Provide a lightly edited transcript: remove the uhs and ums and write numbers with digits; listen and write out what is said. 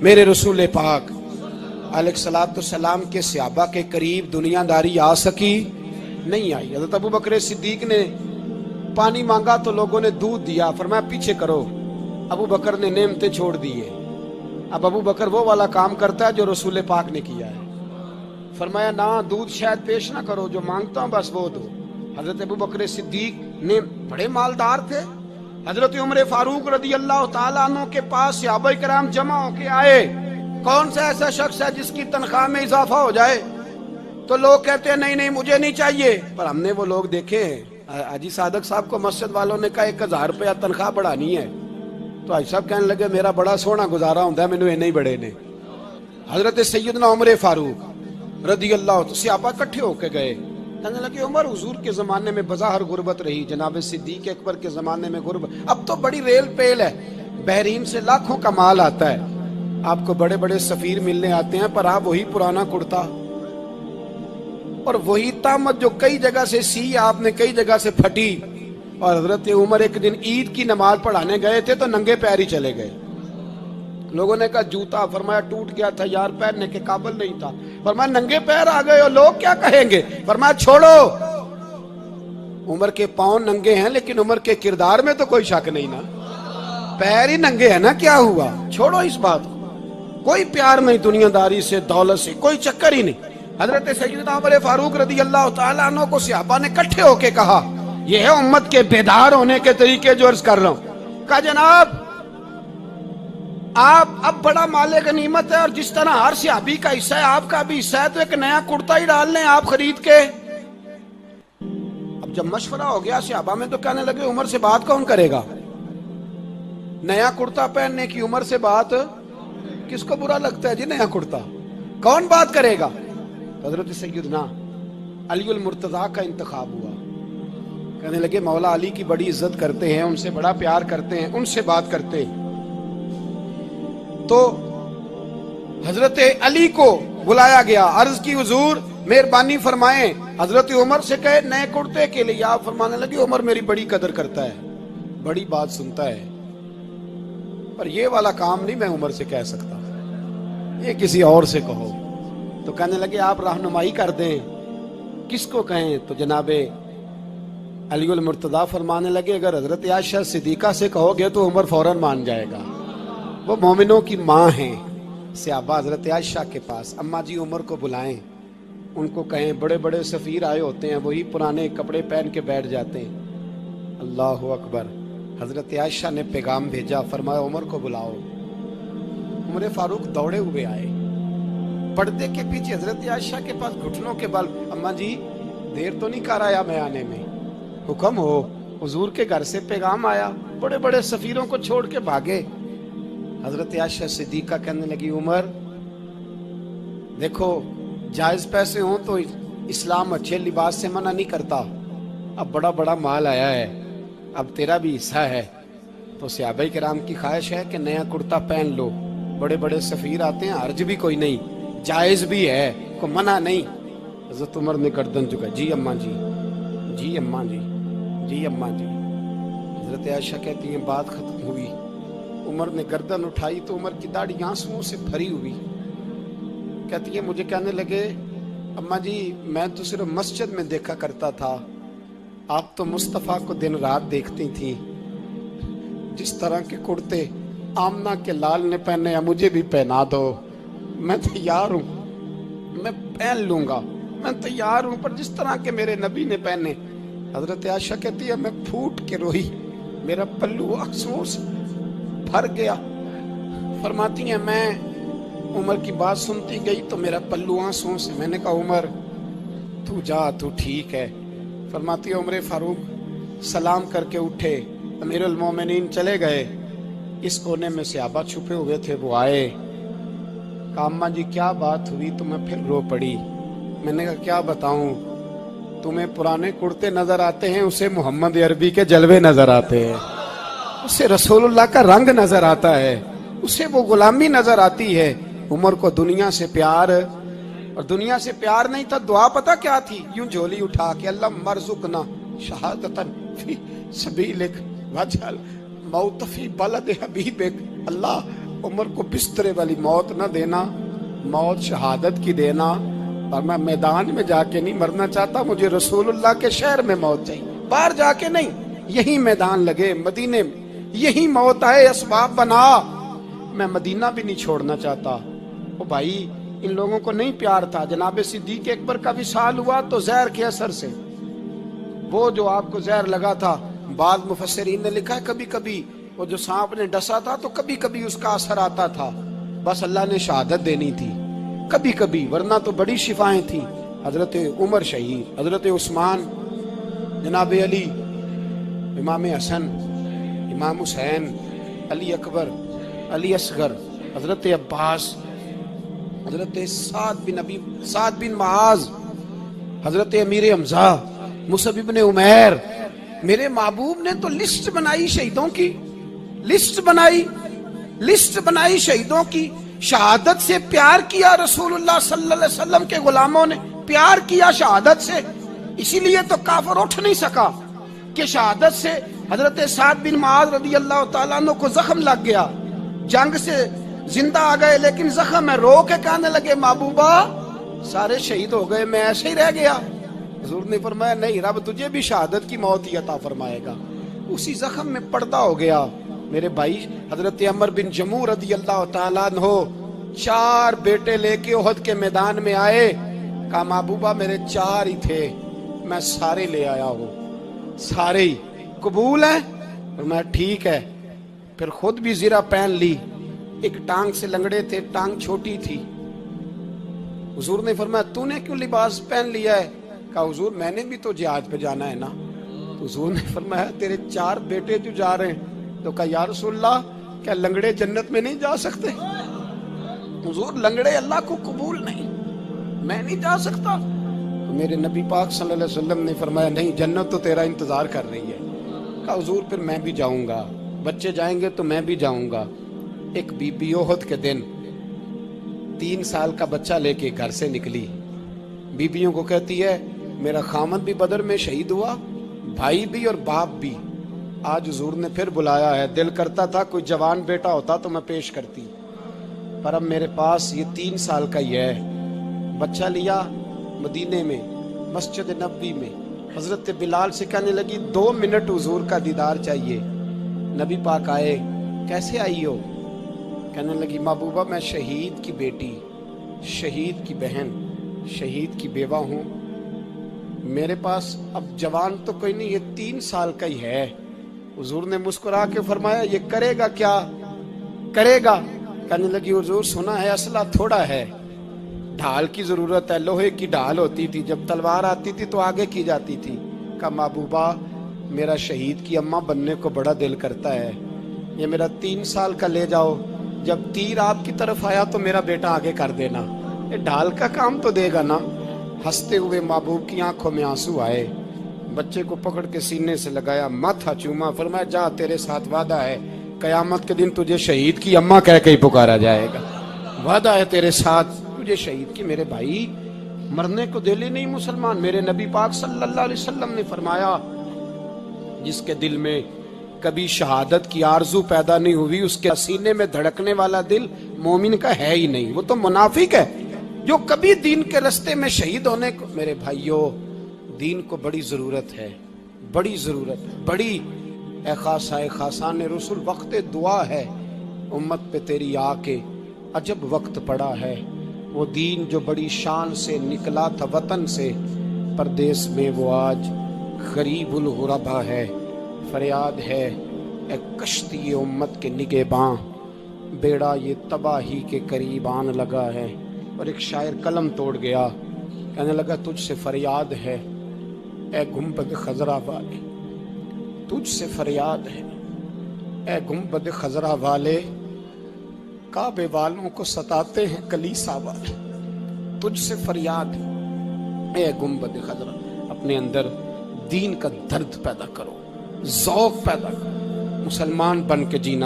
میرے رسول پاک علیہ کے صحابہ کے قریب دنیا داری آ سکی نہیں آئی. حضرت ابو بکر صدیق نے پانی مانگا تو لوگوں نے دودھ دیا, فرمایا پیچھے کرو. ابو بکر نے نعمتیں چھوڑ دیے. اب ابو بکر وہ والا کام کرتا ہے جو رسول پاک نے کیا ہے. فرمایا نہ دودھ شاید پیش نہ کرو, جو مانگتا ہوں بس وہ دو. حضرت ابو بکر صدیق نے بڑے مالدار تھے. حضرت عمر فاروق رضی اللہ تعالیٰ عنہ کے پاس صحابہ کرام جمع ہو کے آئے. کون سا ایسا شخص ہے جس کی تنخواہ میں اضافہ ہو جائے؟ تو لوگ کہتے ہیں نہیں مجھے نہیں چاہیے. پر ہم نے وہ لوگ دیکھے ہیں. حاجی صادق صاحب کو مسجد والوں نے کہا 1000 روپیہ تنخواہ بڑھانی ہے, تو حاجی صاحب کہنے لگے میرا بڑا سونا گزارا ہوتا ہے, مینوں نہیں بڑے نے. حضرت سیدنا عمر فاروق رضی اللہ عنہ صحابہ اکٹھے ہو کے گئے. کہنے لگے عمر حضور کے زمانے میں بظاہر غربت رہی, جناب صدیق اکبر کے زمانے میں غربت, اب تو بڑی ریل پیل ہے, بحرین سے لاکھوں کا مال آتا ہے, آپ کو بڑے بڑے سفیر ملنے آتے ہیں, پر آپ وہی پرانا کرتا اور وہی تامت جو کئی جگہ سے سی آپ نے کئی جگہ سے پھٹی. اور حضرت عمر ایک دن عید کی نماز پڑھانے گئے تھے تو ننگے پیر ہی چلے گئے. لوگوں نے کہا جوتا, فرمایا ٹوٹ گیا تھا یار, پہننے کے قابل نہیں تھا. فرمایا ننگے پیر آ گئے ہو, لوگ کیا کہیں گے؟ فرمایا چھوڑو, عمر کے پاؤں ننگے ہیں لیکن عمر کے کردار میں تو کوئی شک نہیں نا, پیر ہی ننگے ہیں نا, کیا ہوا؟ چھوڑو اس بات کو. کوئی پیار نہیں دنیا داری سے, دولت سے کوئی چکر ہی نہیں. حضرت سیدنا عمر فاروق رضی اللہ تعالیٰ عنہ کو صحابہ نے اکٹھے ہو کے کہا, یہ ہے امت کے بیدار ہونے کے طریقے جو عرض کر رہا ہوں. کہا جناب آپ اب بڑا مال غنیمت ہے, اور جس طرح ہر صحابی کا حصہ ہے آپ کا بھی حصہ ہے, تو ایک نیا کرتا ہی ڈال لیں آپ خرید کے. اب جب مشورہ ہو گیا صحابہ میں تو کہنے لگے عمر سے بات کون کرے گا؟ نیا کرتا پہننے کی عمر سے بات کس کو برا لگتا ہے جی؟ نیا کرتا کون بات کرے گا؟ حضرت سیدنا علی المرتضیٰ کا انتخاب ہوا. کہنے لگے مولا علی کی بڑی عزت کرتے ہیں, ان سے بڑا پیار کرتے ہیں, ان سے بات کرتے ہیں. تو حضرت علی کو بلایا گیا, عرض کی حضور مہربانی فرمائیں. حضرت عمر سے کہے نئے کرتے کے لیے, آپ فرمانے لگے عمر میری بڑی قدر کرتا ہے, بڑی بات سنتا ہے, پر یہ والا کام نہیں میں عمر سے کہہ سکتا, یہ کسی اور سے کہو. تو کہنے لگے آپ رہنمائی کر دیں, کس کو کہیں؟ تو جناب علی المرتضیٰ فرمانے لگے اگر حضرت عائشہ صدیقہ سے کہو گے تو عمر فوراً مان جائے گا, وہ مومنوں کی ماں ہیں. صحابہ حضرت عائشہ کے پاس, اماں جی عمر کو بلائیں, ان کو کہیں بڑے بڑے سفیر آئے ہوتے ہیں, وہی پرانے کپڑے پہن کے بیٹھ جاتے ہیں. اللہ اکبر. حضرت عائشہ نے پیغام بھیجا, فرمایا عمر کو بلاؤ. عمر فاروق دوڑے ہوئے آئے, پردے کے پیچھے حضرت عائشہ کے پاس گھٹنوں کے بل, اماں جی دیر تو نہیں کر آیا میں آنے میں؟ حکم ہو, حضور کے گھر سے پیغام آیا, بڑے بڑے سفیروں کو چھوڑ کے بھاگے. حضرت عائشہ صدیقہ کہنے لگی عمر دیکھو جائز پیسے ہوں تو اسلام اچھے لباس سے منع نہیں کرتا, اب بڑا بڑا مال آیا ہے, اب تیرا بھی حصہ ہے, تو صحابہ کرام کی خواہش ہے کہ نیا کرتا پہن لو, بڑے بڑے سفیر آتے ہیں, حرج بھی کوئی نہیں, جائز بھی ہے, کوئی منع نہیں. حضرت عمر نے گردن جھکا, جی اماں جی, جی اماں جی, جی اماں جی. حضرت عائشہ کہتی ہیں بات ختم ہوئی, عمر نے گردن اٹھائی تو عمر کی داڑھی آنسوؤں سے بھری ہوئی. کہتی ہے مجھے کہنے لگے اماں جی میں تو صرف مسجد میں دیکھا کرتا تھا, آپ تو مصطفیٰ کو دن رات دیکھتی تھی, جس طرح کے کرتے آمنہ کے لال نے پہنے ہیں مجھے بھی پہنا دو, میں تیار ہوں, میں پہن لوں گا, میں تیار ہوں, پر جس طرح کے میرے نبی نے پہنے. حضرت عائشہ کہتی ہے میں پھوٹ کے روئی, میرا پلو آنسوؤں سے بھر گیا. فرماتی ہیں میں عمر کی بات سنتی گئی تو میرا پلو آنسوؤں سے, میں نے کہا عمر تو جا, تو ٹھیک ہے. فرماتی ہے عمر فاروق سلام کر کے اٹھے, امیر المومنین چلے گئے. اس کونے میں صحابہ چھپے ہوئے تھے, وہ آئے, کہا اماں جی کیا بات ہوئی؟ تو میں پھر رو پڑی. میں نے کہا کیا بتاؤں, تمہیں پرانے کرتے نظر آتے ہیں, اسے محمد عربی کے جلوے نظر آتے ہیں, اسے رسول اللہ کا رنگ نظر آتا ہے, اسے وہ غلامی نظر آتی ہے. عمر کو دنیا سے پیار, اور دنیا سے پیار نہیں تھا, دعا پتہ کیا تھی؟ یوں جھولی اٹھا کے اللہ مرزقنا شہادتن فی سبیلک وجعل موت فی بلد حبیبک, اللہ عمر کو بسترے والی موت نہ دینا، موت شہادت کی دینا، اور میں میدان میں جا کے نہیں مرنا چاہتا، مجھے رسول اللہ کے شہر میں موت چاہیے، باہر جا کے نہیں، یہی میدان لگے مدینے میں، یہی موت آئے، اسباب بنا، میں مدینہ بھی نہیں چھوڑنا چاہتا۔ او بھائی ان لوگوں کو نہیں پیار تھا، جناب صدیق اکبر کا وصال ہوا تو زہر کے اثر سے، وہ جو آپ کو زہر لگا تھا، بعض مفسرین نے لکھا ہے کبھی کبھی وہ جو سانپ نے ڈسا تھا تو کبھی کبھی اس کا اثر آتا تھا، بس اللہ نے شہادت دینی تھی کبھی کبھی، ورنہ تو بڑی شفائیں تھیں۔ حضرت عمر شہید، حضرت عثمان، جناب علی، امام حسن، امام حسین، علی اکبر، علی اصغر، حضرت عباس، حضرت سعد بن معاذ، حضرت امیر حمزہ، مصعب ابن عمیر، میرے محبوب نے تو لسٹ بنائی شہیدوں کی، لسٹ بنائی شہیدوں کی، شہادت سے پیار کیا رسول اللہ صلی اللہ علیہ وسلم کے غلاموں نے، پیار کیا شہادت سے، اسی لیے تو کافر اٹھ نہیں سکا کہ شہادت سے حضرت سعد بن معاذ رضی اللہ تعالیٰ عنہ کو زخم لگ گیا، جنگ سے زندہ آ گئے لیکن زخم ہے، رو کے کہنے لگے محبوبہ سارے شہید ہو گئے، میں ایسے ہی رہ گیا۔ حضور نے فرمایا نہیں، رب تجھے بھی شہادت کی موت ہی عطا فرمائے گا، اسی زخم میں پردہ ہو گیا۔ میرے بھائی حضرت عمر بن جموح رضی اللہ تعالیٰ عنہ 4 بیٹے لے کے احد کے میدان میں آئے، کہا محبوبہ میرے 4 ہی تھے، میں سارے لے آیا ہوں، سارے ہی قبول ہیں؟ میں ٹھیک ہے، پھر خود بھی زرہ پہن لی، ایک ٹانگ سے لنگڑے تھے، ٹانگ چھوٹی تھی، حضور نے فرمایا تو نے کیوں لباس پہن لیا ہے؟ کہا حضور میں نے بھی تو جہاد پہ جانا ہے نا۔ تو حضور نے فرمایا تیرے 4 بیٹے جو جا رہے ہیں، تو کہا یا رسول اللہ کیا لنگڑے جنت میں نہیں جا سکتے؟ حضور لنگڑے اللہ کو قبول نہیں، میں نہیں جا سکتا۔ تو میرے نبی پاک صلی اللہ علیہ وسلم نے فرمایا نہیں، جنت تو تیرا انتظار کر رہی ہے۔ کہا حضور پھر میں بھی جاؤں گا، بچے جائیں گے تو میں بھی جاؤں گا۔ ایک بی بی احد کے دن 3 سال کا بچہ لے کے گھر سے نکلی، بیویوں کو کہتی ہے میرا خامد بھی بدر میں شہید ہوا، بھائی بھی اور باپ بھی، آج حضور نے پھر بلایا ہے، دل کرتا تھا کوئی جوان بیٹا ہوتا تو میں پیش کرتی، پر اب میرے پاس یہ 3 سال کا ہی ہے۔ بچہ لیا مدینے میں مسجد نبوی میں، حضرت بلال سے کہنے لگی 2 منٹ حضور کا دیدار چاہیے۔ نبی پاک آئے، کیسے آئی ہو؟ کہنے لگی محبوبہ میں شہید کی بیٹی، شہید کی بہن، شہید کی بیوہ ہوں، میرے پاس اب جوان تو کوئی نہیں، یہ 3 سال کا ہی ہے۔ حضور نے مسکرا کے فرمایا یہ کرے گا کیا کرے گا؟ کہنے لگی حضور سنا ہے اسلحہ تھوڑا ہے، ڈھال کی ضرورت ہے، لوہے کی ڈھال ہوتی تھی، جب تلوار آتی تھی تو آگے کی جاتی تھی۔ کہا محبوبہ میرا شہید کی اماں بننے کو بڑا دل کرتا ہے، یہ میرا 3 سال کا لے جاؤ، جب تیر آپ کی طرف آیا تو میرا بیٹا آگے کر دینا، یہ ڈھال کا کام تو دے گا نا۔ ہنستے ہوئے محبوب کی آنکھوں میں آنسو آئے، بچے کو پکڑ کے سینے سے لگایا، ماتھا چوما، فرمایا جا تیرے ساتھ وعدہ ہے قیامت کے دن تجھے شہید کی اماں کہہ کے ہی پکارا جائے گا، وعدہ ہے تیرے ساتھ تجھے شہید کی۔ میرے بھائی مرنے کو دل ہی نہیں مسلمان، میرے نبی پاک صلی اللہ علیہ وسلم نے فرمایا جس کے دل میں کبھی شہادت کی آرزو پیدا نہیں ہوئی، اس کے سینے میں دھڑکنے والا دل مومن کا ہے ہی نہیں، وہ تو منافق ہے جو کبھی دین کے رستے میں شہید ہونے کو۔ میرے بھائیوں دین کو بڑی ضرورت ہے، بڑی ضرورت ہے، بڑی اے خاصان رسول وقت دعا ہے، امت پہ تیری آ کے عجب وقت پڑا ہے، وہ دین جو بڑی شان سے نکلا تھا وطن سے، پردیس میں وہ آج غریب الغربا ہے، فریاد ہے اے کشتی امت کے نگہباں، بیڑا یہ تباہی کے قریب آن لگا ہے۔ اور ایک شاعر قلم توڑ گیا، کہنے لگا تجھ سے فریاد ہے اے گنبد خضرا والے، تجھ سے فریاد ہے اے گنبد خضرا والے، کعبے والوں کو ستاتے ہیں کلیسا والے، تجھ سے فریاد ہے اے گنبد خضرا۔ اپنے اندر دین کا درد پیدا کرو، ذوق پیدا کرو، مسلمان بن کے جینا